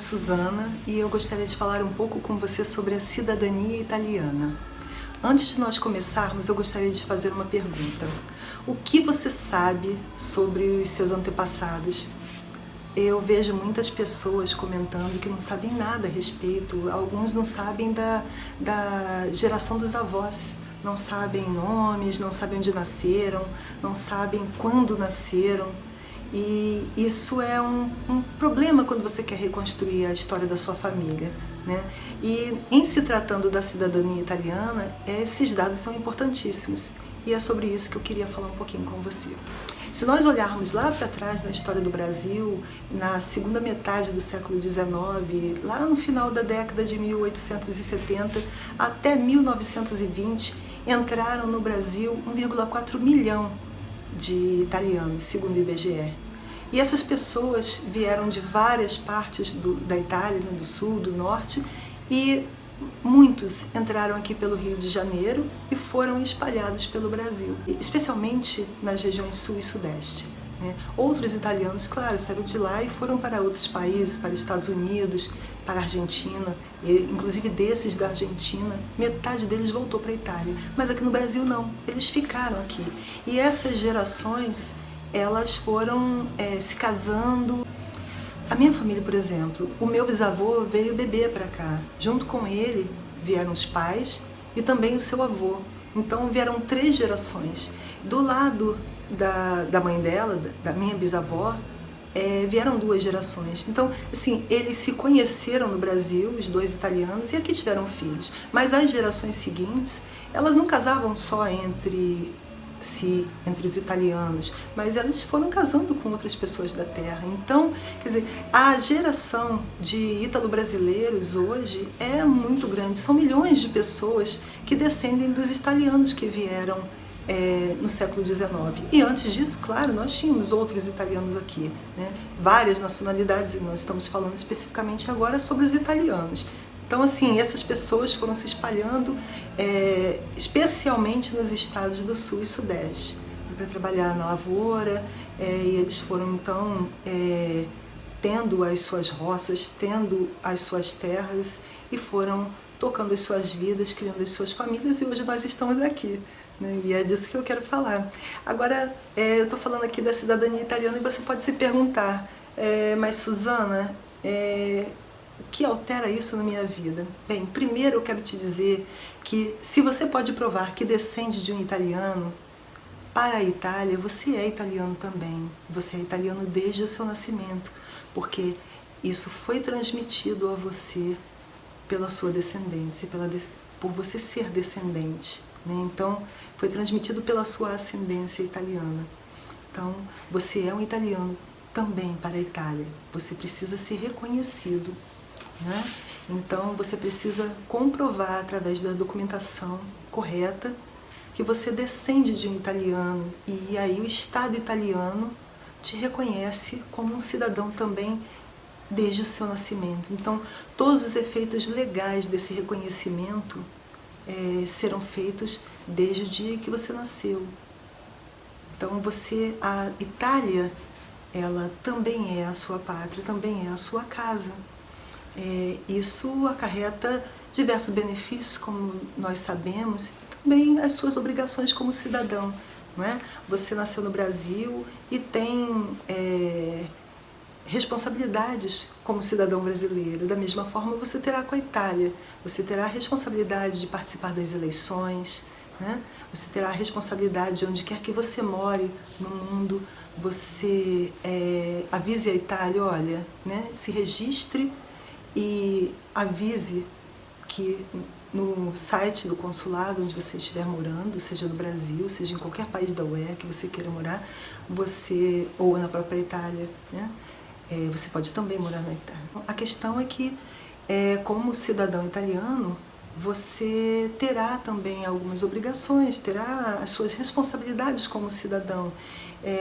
Suzana e eu gostaria de falar um pouco com você sobre a cidadania italiana. Antes de nós começarmos, eu gostaria de fazer uma pergunta. O que você sabe sobre os seus antepassados? Eu vejo muitas pessoas comentando que não sabem nada a respeito. Alguns não sabem da geração dos avós. Não sabem nomes, não sabem onde nasceram, não sabem quando nasceram. E isso é um problema quando você quer reconstruir a história da sua família, né? E em se tratando da cidadania italiana, esses dados são importantíssimos. E é sobre isso que eu queria falar um pouquinho com você. Se nós olharmos lá para trás na história do Brasil, na segunda metade do século XIX, lá no final da década de 1870 até 1920, entraram no Brasil 1,4 milhão de italianos, segundo o IBGE. E essas pessoas vieram de várias partes da Itália, do sul, do norte, e muitos entraram aqui pelo Rio de Janeiro e foram espalhados pelo Brasil, especialmente nas regiões sul e sudeste, né? Outros italianos, claro, saíram de lá e foram para outros países, para os Estados Unidos, para a Argentina, e, inclusive desses da Argentina, metade deles voltou para a Itália, mas aqui no Brasil não, eles ficaram aqui. E essas gerações, elas foram se casando. A minha família, por exemplo, o meu bisavô veio bebê para cá. Junto com ele vieram os pais e também o seu avô. Então vieram 3 gerações. Do lado da mãe dela, da minha bisavó, vieram 2 gerações. Então, assim, eles se conheceram no Brasil, os 2 italianos, e aqui tiveram filhos. Mas as gerações seguintes, elas não casavam só entre os italianos, mas elas foram casando com outras pessoas da terra. Então, quer dizer, a geração de ítalo-brasileiros hoje é muito grande. São milhões de pessoas que descendem dos italianos que vieram no século XIX. E antes disso, claro, nós tínhamos outros italianos aqui, né? Várias nacionalidades, e nós estamos falando especificamente agora sobre os italianos. Então, assim, essas pessoas foram se espalhando, especialmente nos estados do sul e sudeste, para trabalhar na lavoura, e eles foram, então, tendo as suas roças, tendo as suas terras, e foram tocando as suas vidas, criando as suas famílias, e hoje nós estamos aqui, né? E é disso que eu quero falar. Agora, eu estou falando aqui da cidadania italiana, e você pode se perguntar, mas Suzana, o que altera isso na minha vida? Bem, primeiro eu quero te dizer que se você pode provar que descende de um italiano, para a Itália você é italiano também. Você é italiano desde o seu nascimento, porque isso foi transmitido a você pela sua descendência, por você ser descendente, né? Então, foi transmitido pela sua ascendência italiana. Então, você é um italiano também para a Itália. Você precisa ser reconhecido, né? Então você precisa comprovar através da documentação correta que você descende de um italiano, e aí o Estado italiano te reconhece como um cidadão também desde o seu nascimento. Então todos os efeitos legais desse reconhecimento serão feitos desde o dia que você nasceu. Então a Itália, ela também é a sua pátria, também é a sua casa. Isso acarreta diversos benefícios, como nós sabemos, e também as suas obrigações como cidadão, não é? Você nasceu no Brasil e tem responsabilidades como cidadão brasileiro. Da mesma forma você terá com a Itália. Você terá a responsabilidade de participar das eleições, né? Você terá a responsabilidade de onde quer que você more no mundo. Você avise a Itália, olha, né? Se registre e avise que no site do consulado onde você estiver morando, seja no Brasil, seja em qualquer país da UE que você queira morar, ou na própria Itália, né? Você pode também morar na Itália. A questão é que, como cidadão italiano, você terá também algumas obrigações, terá as suas responsabilidades como cidadão.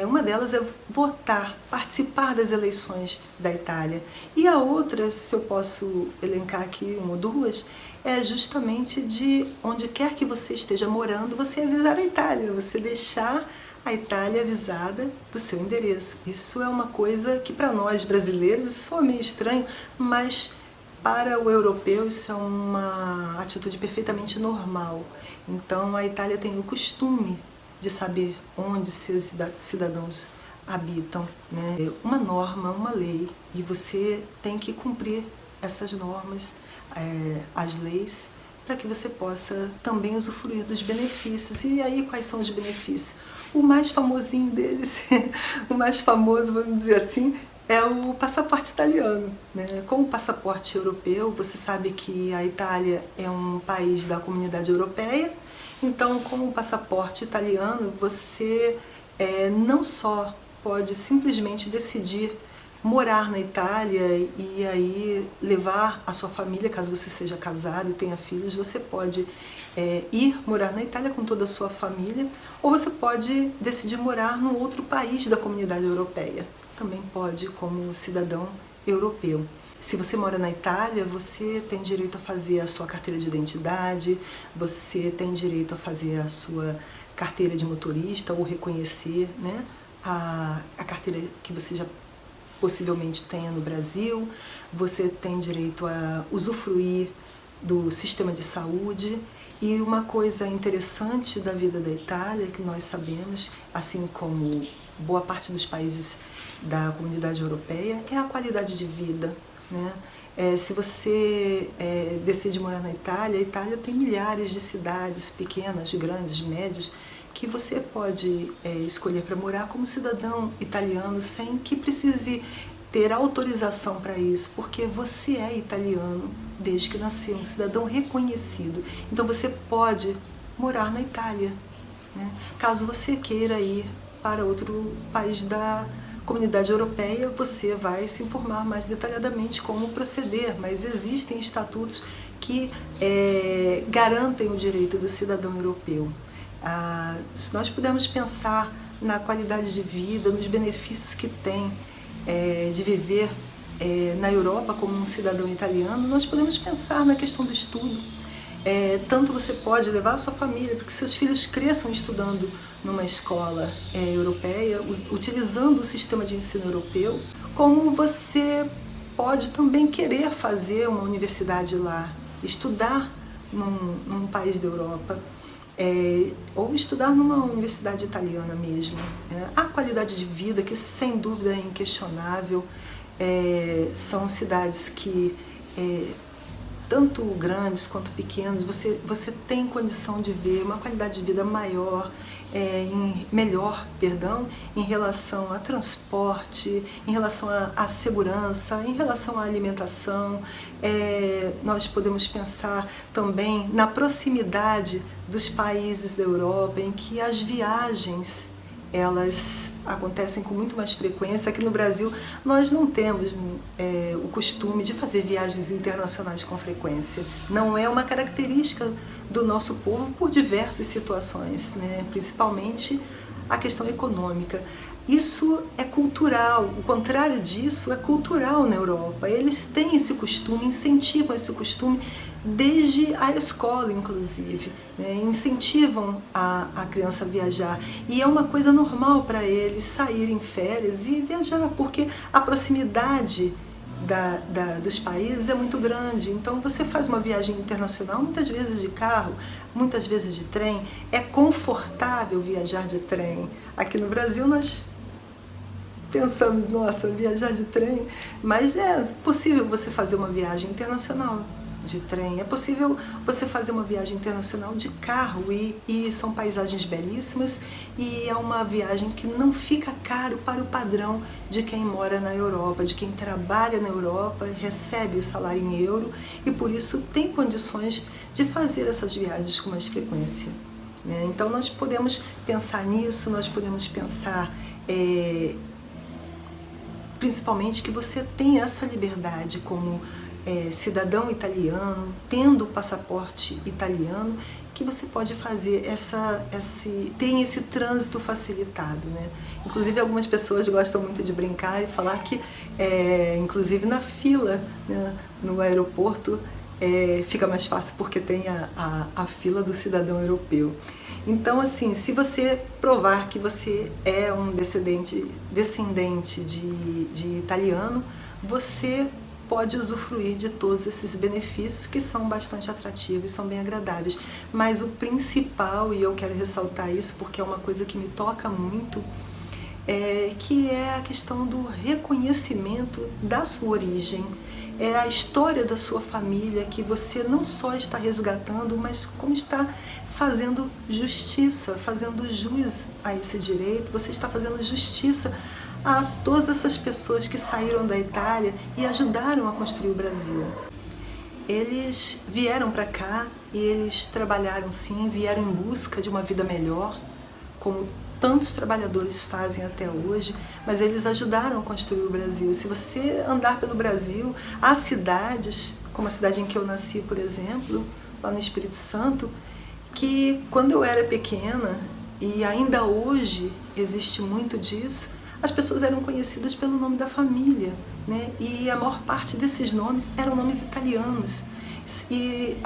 Uma delas é votar, participar das eleições da Itália. E a outra, se eu posso elencar aqui uma ou duas, é justamente de onde quer que você esteja morando, você avisar a Itália, você deixar a Itália é avisada do seu endereço. Isso é uma coisa que para nós brasileiros soa meio estranho, mas para o europeu isso é uma atitude perfeitamente normal. Então a Itália tem o costume de saber onde seus cidadãos habitam, né? Uma norma, uma lei, e você tem que cumprir essas normas, as leis, para que você possa também usufruir dos benefícios. E aí, quais são os benefícios? O mais famosinho deles, o mais famoso, vamos dizer assim, é o passaporte italiano, né? Com o passaporte europeu, você sabe que a Itália é um país da Comunidade Europeia, então com o passaporte italiano você não só pode simplesmente decidir morar na Itália e aí levar a sua família, caso você seja casado e tenha filhos, você pode ir morar na Itália com toda a sua família, ou você pode decidir morar num outro país da Comunidade Europeia. Também pode, como cidadão europeu. Se você mora na Itália, você tem direito a fazer a sua carteira de identidade, você tem direito a fazer a sua carteira de motorista ou reconhecer, né, a carteira que você já possivelmente tenha no Brasil, você tem direito a usufruir do sistema de saúde. E uma coisa interessante da vida da Itália, que nós sabemos, assim como boa parte dos países da Comunidade Europeia, é a qualidade de vida, né? Se você decide morar na Itália, a Itália tem milhares de cidades pequenas, grandes, médias, que você pode escolher para morar como cidadão italiano sem que precise ter autorização para isso, porque você é italiano desde que nasceu, um cidadão reconhecido. Então você pode morar na Itália, né? Caso você queira ir para outro país da Comunidade Europeia, você vai se informar mais detalhadamente como proceder, mas existem estatutos que garantem o direito do cidadão europeu. Se nós pudermos pensar na qualidade de vida, nos benefícios que tem de viver na Europa como um cidadão italiano, nós podemos pensar na questão do estudo. Tanto você pode levar a sua família para que seus filhos cresçam estudando numa escola europeia, utilizando o sistema de ensino europeu, como você pode também querer fazer uma universidade lá, estudar num país da Europa. Ou estudar numa universidade italiana mesmo. A qualidade de vida, que sem dúvida é inquestionável, são cidades que, tanto grandes quanto pequenos, você tem condição de ver uma qualidade de vida maior, melhor em relação a transporte, em relação à segurança, em relação à alimentação. Nós podemos pensar também na proximidade dos países da Europa, em que as viagens elas acontecem com muito mais frequência. Aqui no Brasil nós não temos o costume de fazer viagens internacionais com frequência. Não é uma característica do nosso povo por diversas situações, né? Principalmente a questão econômica. Isso é cultural, o contrário disso é cultural na Europa. Eles têm esse costume, incentivam esse costume desde a escola, inclusive, né? Incentivam a criança a viajar. E é uma coisa normal para eles saírem em férias e viajar, porque a proximidade dos países é muito grande. Então você faz uma viagem internacional, muitas vezes de carro, muitas vezes de trem. É confortável viajar de trem. Aqui no Brasil nós pensamos, nossa, viajar de trem, mas é possível você fazer uma viagem internacional de trem, é possível você fazer uma viagem internacional de carro e são paisagens belíssimas e é uma viagem que não fica caro para o padrão de quem mora na Europa, de quem trabalha na Europa, recebe o salário em euro e por isso tem condições de fazer essas viagens com mais frequência, né? Então nós podemos pensar nisso, nós podemos pensar principalmente que você tem essa liberdade como cidadão italiano, tendo o passaporte italiano, que você pode fazer tem esse trânsito facilitado, né? Inclusive algumas pessoas gostam muito de brincar e falar que, inclusive na fila, né, no aeroporto, fica mais fácil porque tem a fila do cidadão europeu. Então, assim, se você provar que você é um descendente de italiano, você pode usufruir de todos esses benefícios que são bastante atrativos, são bem agradáveis. Mas o principal, e eu quero ressaltar isso porque é uma coisa que me toca muito, que é a questão do reconhecimento da sua origem. É a história da sua família que você não só está resgatando, mas como está fazendo justiça, fazendo jus a esse direito. Você está fazendo justiça a todas essas pessoas que saíram da Itália e ajudaram a construir o Brasil. Eles vieram para cá e eles trabalharam sim, vieram em busca de uma vida melhor, como tantos trabalhadores fazem até hoje, mas eles ajudaram a construir o Brasil. Se você andar pelo Brasil, há cidades, como a cidade em que eu nasci, por exemplo, lá no Espírito Santo, que quando eu era pequena, e ainda hoje existe muito disso, as pessoas eram conhecidas pelo nome da família, né? E a maior parte desses nomes eram nomes italianos. E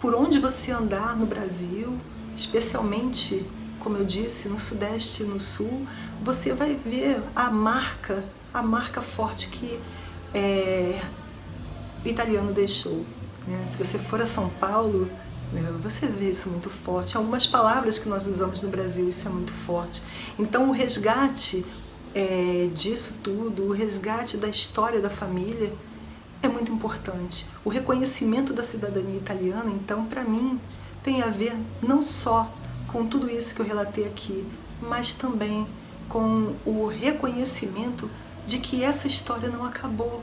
por onde você andar no Brasil, especialmente, como eu disse, no Sudeste e no Sul, você vai ver a marca forte que o italiano deixou, né? Se você for a São Paulo, você vê isso muito forte. Algumas palavras que nós usamos no Brasil, isso é muito forte. Então, o resgate disso tudo, o resgate da história da família é muito importante. O reconhecimento da cidadania italiana, então, para mim, tem a ver não só com tudo isso que eu relatei aqui, mas também com o reconhecimento de que essa história não acabou,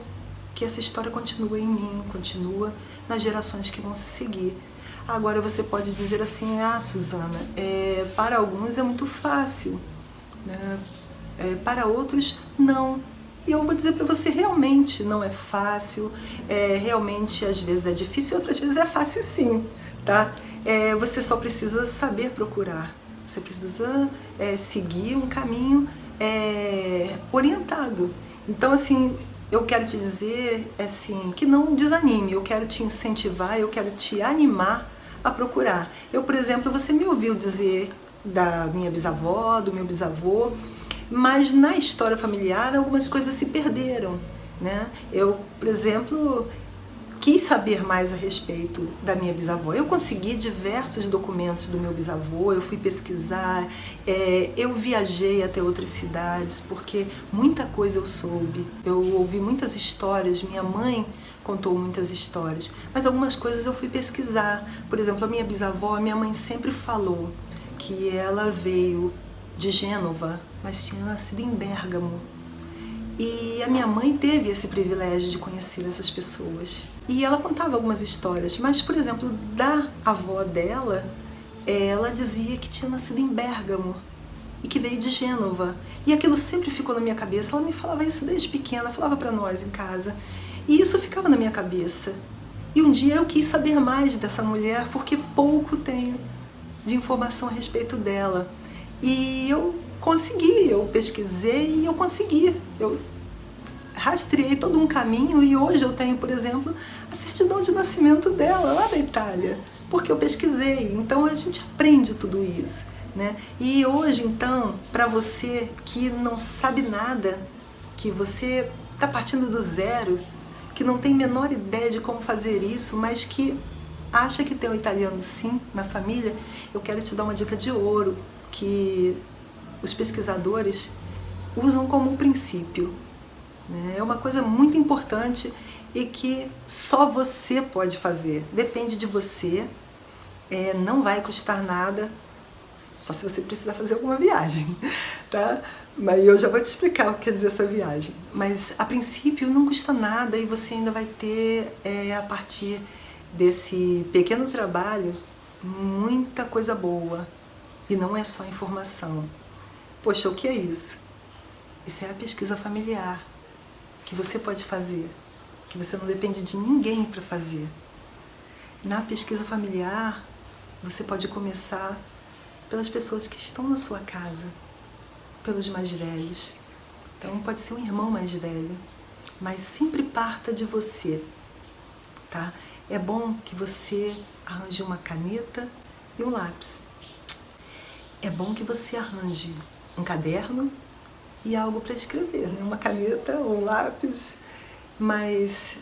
que essa história continua em mim, continua nas gerações que vão se seguir. Agora você pode dizer assim, Suzana, para alguns é muito fácil, né? Para outros não. E eu vou dizer para você, realmente não é fácil, realmente às vezes é difícil e outras vezes é fácil sim, tá? Você só precisa saber procurar, você precisa seguir um caminho orientado. Então, assim, eu quero te dizer assim, que não desanime, eu quero te incentivar, eu quero te animar a procurar. Eu, por exemplo, você me ouviu dizer da minha bisavó, do meu bisavô, mas na história familiar algumas coisas se perderam, né? Eu, por exemplo, quis saber mais a respeito da minha bisavó. Eu consegui diversos documentos do meu bisavô, eu fui pesquisar, eu viajei até outras cidades, porque muita coisa eu soube. Eu ouvi muitas histórias, minha mãe contou muitas histórias, mas algumas coisas eu fui pesquisar. Por exemplo, a minha bisavó, minha mãe sempre falou que ela veio de Gênova, mas tinha nascido em Bérgamo. E a minha mãe teve esse privilégio de conhecer essas pessoas. E ela contava algumas histórias, mas, por exemplo, da avó dela, ela dizia que tinha nascido em Bérgamo e que veio de Gênova. E aquilo sempre ficou na minha cabeça. Ela me falava isso desde pequena, falava para nós em casa. E isso ficava na minha cabeça. E um dia eu quis saber mais dessa mulher, porque pouco tenho de informação a respeito dela. E eu consegui, eu pesquisei e eu consegui. Eu rastreei todo um caminho e hoje eu tenho, por exemplo, a certidão de nascimento dela lá da Itália, porque eu pesquisei. Então a gente aprende tudo isso, né? E hoje, então, para você que não sabe nada, que você está partindo do zero, que não tem a menor ideia de como fazer isso, mas que acha que tem um italiano sim na família, eu quero te dar uma dica de ouro que os pesquisadores usam como princípio. É uma coisa muito importante e que só você pode fazer. Depende de você, não vai custar nada, só se você precisar fazer alguma viagem, tá? Mas eu já vou te explicar o que quer dizer essa viagem. Mas a princípio não custa nada e você ainda vai ter, a partir desse pequeno trabalho, muita coisa boa. E não é só informação. Poxa, o que é isso? Isso é a pesquisa familiar que você pode fazer, que você não depende de ninguém para fazer. Na pesquisa familiar, você pode começar pelas pessoas que estão na sua casa, pelos mais velhos. Então pode ser um irmão mais velho, mas sempre parta de você, tá? é bom que você arranje uma caneta e um lápis. É bom que você arranje um caderno e algo para escrever, né? Uma caneta ou um lápis,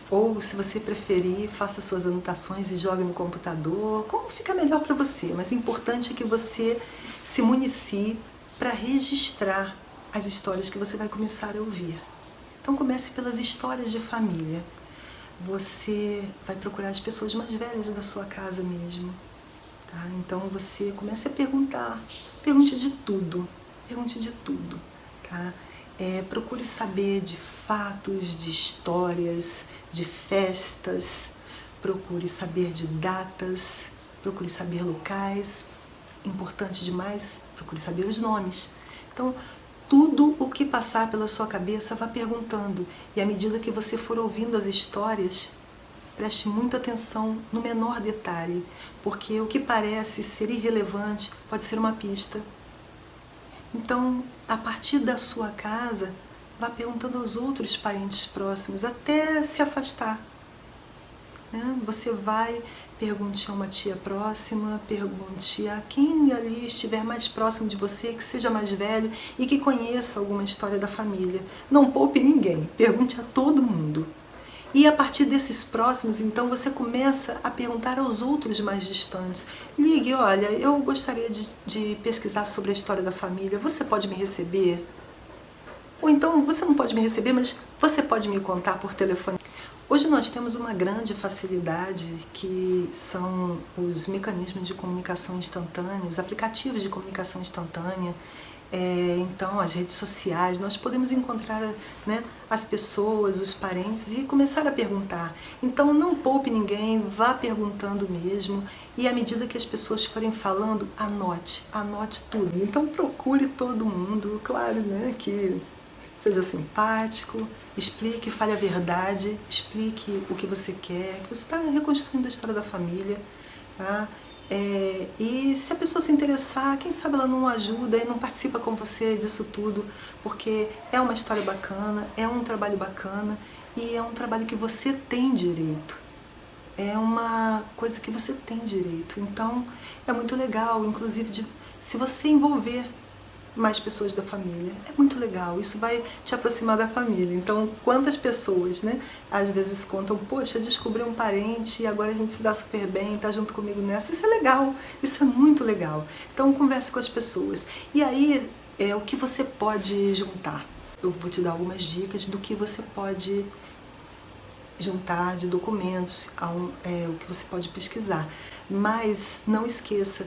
ou se você preferir, faça suas anotações e jogue no computador, como fica melhor para você. Mas o importante é que você se municie para registrar as histórias que você vai começar a ouvir. Então comece pelas histórias de família. Você vai procurar as pessoas mais velhas da sua casa mesmo. Tá? Então você comece a perguntar, pergunte de tudo, tá? Procure saber de fatos, de histórias, de festas, procure saber de datas, procure saber locais, importante demais, procure saber os nomes. Então, tudo o que passar pela sua cabeça, vá perguntando, e à medida que você for ouvindo as histórias, preste muita atenção no menor detalhe, porque o que parece ser irrelevante pode ser uma pista. Então, a partir da sua casa, vá perguntando aos outros parentes próximos, até se afastar. Né? Você vai, pergunte a uma tia próxima, pergunte a quem ali estiver mais próximo de você, que seja mais velho e que conheça alguma história da família. Não poupe ninguém, pergunte a todo mundo. E a partir desses próximos, então, você começa a perguntar aos outros mais distantes. Ligue, olha, eu gostaria de pesquisar sobre a história da família, você pode me receber? Ou então, você não pode me receber, mas você pode me contar por telefone. Hoje nós temos uma grande facilidade, que são os mecanismos de comunicação instantânea, os aplicativos de comunicação instantânea. Então, as redes sociais, nós podemos encontrar, né, as pessoas, os parentes e começar a perguntar. Então, não poupe ninguém, vá perguntando mesmo, e à medida que as pessoas forem falando, anote tudo. Então, procure todo mundo, claro, né, que seja simpático, explique, fale a verdade, explique o que você quer, que você está reconstruindo a história da família, tá? E se a pessoa se interessar, quem sabe ela não ajuda e não participa com você disso tudo, porque é uma história bacana, é um trabalho bacana e é um trabalho que você tem direito. É uma coisa que você tem direito. Então, é muito legal, inclusive, se você envolver mais pessoas da família. É muito legal, isso vai te aproximar da família. Então, quantas pessoas, né, às vezes contam, poxa, descobri um parente e agora a gente se dá super bem, tá junto comigo nessa. Isso é legal, isso é muito legal. Então, converse com as pessoas. E aí, o que você pode juntar? Eu vou te dar algumas dicas do que você pode juntar de documentos, o que você pode pesquisar. Mas não esqueça,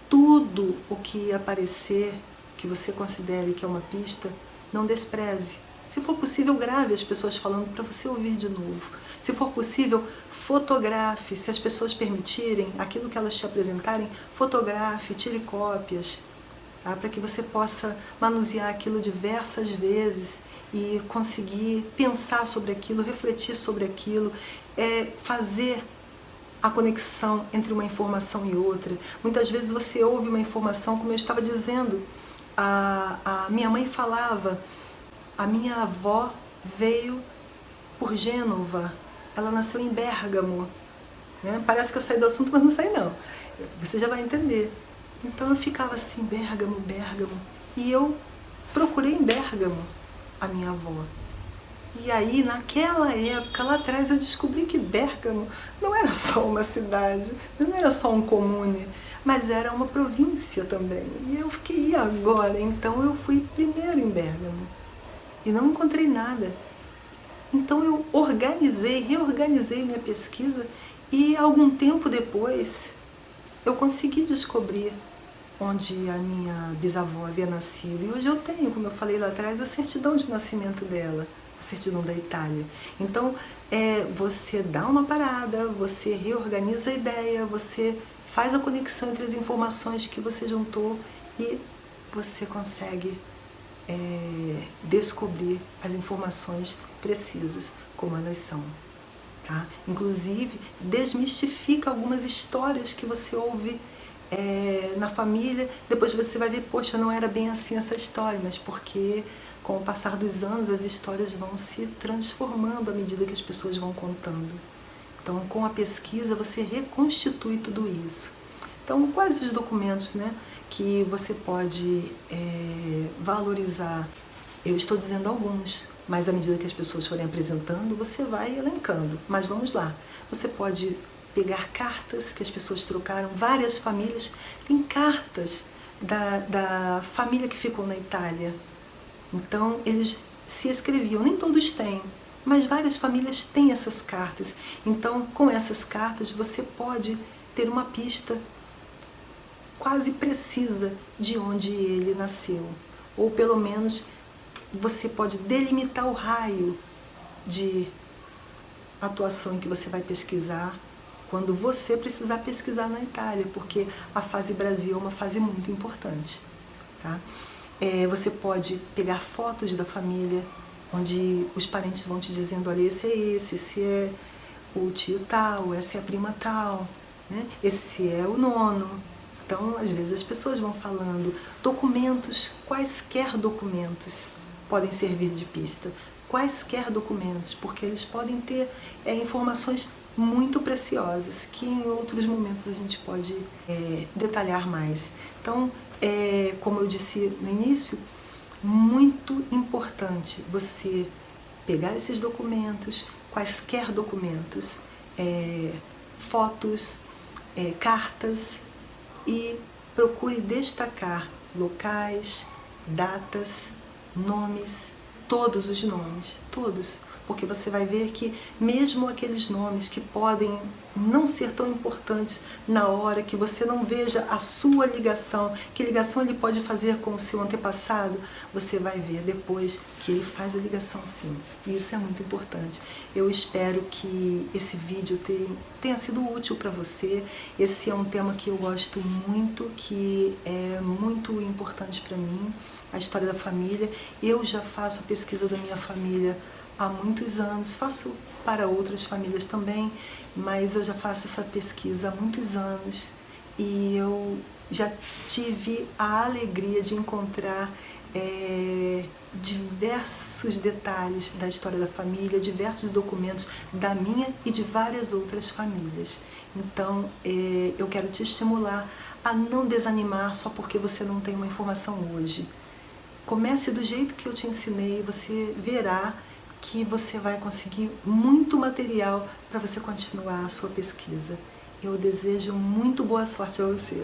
tudo o que aparecer que você considere que é uma pista, não despreze. Se for possível, grave as pessoas falando para você ouvir de novo. Se for possível, fotografe, se as pessoas permitirem, aquilo que elas te apresentarem, fotografe, tire cópias, tá? Para que você possa manusear aquilo diversas vezes e conseguir pensar sobre aquilo, refletir sobre aquilo, fazer a conexão entre uma informação e outra. Muitas vezes você ouve uma informação, como eu estava dizendo, a minha mãe falava, a minha avó veio por Gênova, ela nasceu em Bérgamo, né? Parece que eu saí do assunto, mas não saí não, você já vai entender. Então eu ficava assim, Bérgamo, e eu procurei em Bérgamo a minha avó. E aí, naquela época, lá atrás, eu descobri que Bérgamo não era só uma cidade, não era só um comune, mas era uma província também. E eu fiquei, e agora? Então eu fui primeiro em Bérgamo e não encontrei nada. Então eu reorganizei minha pesquisa e algum tempo depois eu consegui descobrir onde a minha bisavó havia nascido. E hoje eu tenho, como eu falei lá atrás, a certidão de nascimento dela, a certidão da Itália. Então, você dá uma parada, você reorganiza a ideia, você faz a conexão entre as informações que você juntou e você consegue descobrir as informações precisas, como elas são. Tá? Inclusive, desmistifica algumas histórias que você ouve na família. Depois você vai ver, poxa, não era bem assim essa história, mas porque com o passar dos anos as histórias vão se transformando à medida que as pessoas vão contando. Então, com a pesquisa, você reconstitui tudo isso. Então, quais os documentos, né, que você pode valorizar? Eu estou dizendo alguns, mas à medida que as pessoas forem apresentando, você vai elencando. Mas vamos lá. Você pode pegar cartas que as pessoas trocaram, várias famílias. Tem cartas da família que ficou na Itália. Então, eles se escreviam, nem todos têm, mas várias famílias têm essas cartas. Então, com essas cartas, você pode ter uma pista quase precisa de onde ele nasceu. Ou, pelo menos, você pode delimitar o raio de atuação em que você vai pesquisar quando você precisar pesquisar na Itália, porque a fase Brasil é uma fase muito importante. Tá? Você pode pegar fotos da família, onde os parentes vão te dizendo, olha, esse é o tio tal, essa é a prima tal, né? Esse é o nono. Então, às vezes as pessoas vão falando. Documentos, quaisquer documentos podem servir de pista. Quaisquer documentos, porque eles podem ter informações muito preciosas, que em outros momentos a gente pode detalhar mais. Então, como eu disse no início, muito importante você pegar esses documentos, quaisquer documentos, fotos, cartas, e procure destacar locais, datas, nomes, todos os nomes, todos, porque você vai ver que mesmo aqueles nomes que podem não ser tão importantes na hora, que você não veja a sua ligação, que ligação ele pode fazer com o seu antepassado, você vai ver depois que ele faz a ligação sim. E isso é muito importante. Eu espero que esse vídeo tenha sido útil para você. Esse é um tema que eu gosto muito, que é muito importante para mim, a história da família. Eu já faço a pesquisa da minha família há muitos anos, faço para outras famílias também, mas eu já faço essa pesquisa há muitos anos e eu já tive a alegria de encontrar diversos detalhes da história da família, diversos documentos da minha e de várias outras famílias. Então, eu quero te estimular a não desanimar só porque você não tem uma informação hoje. Comece do jeito que eu te ensinei, você verá que você vai conseguir muito material para você continuar a sua pesquisa. Eu desejo muito boa sorte a você.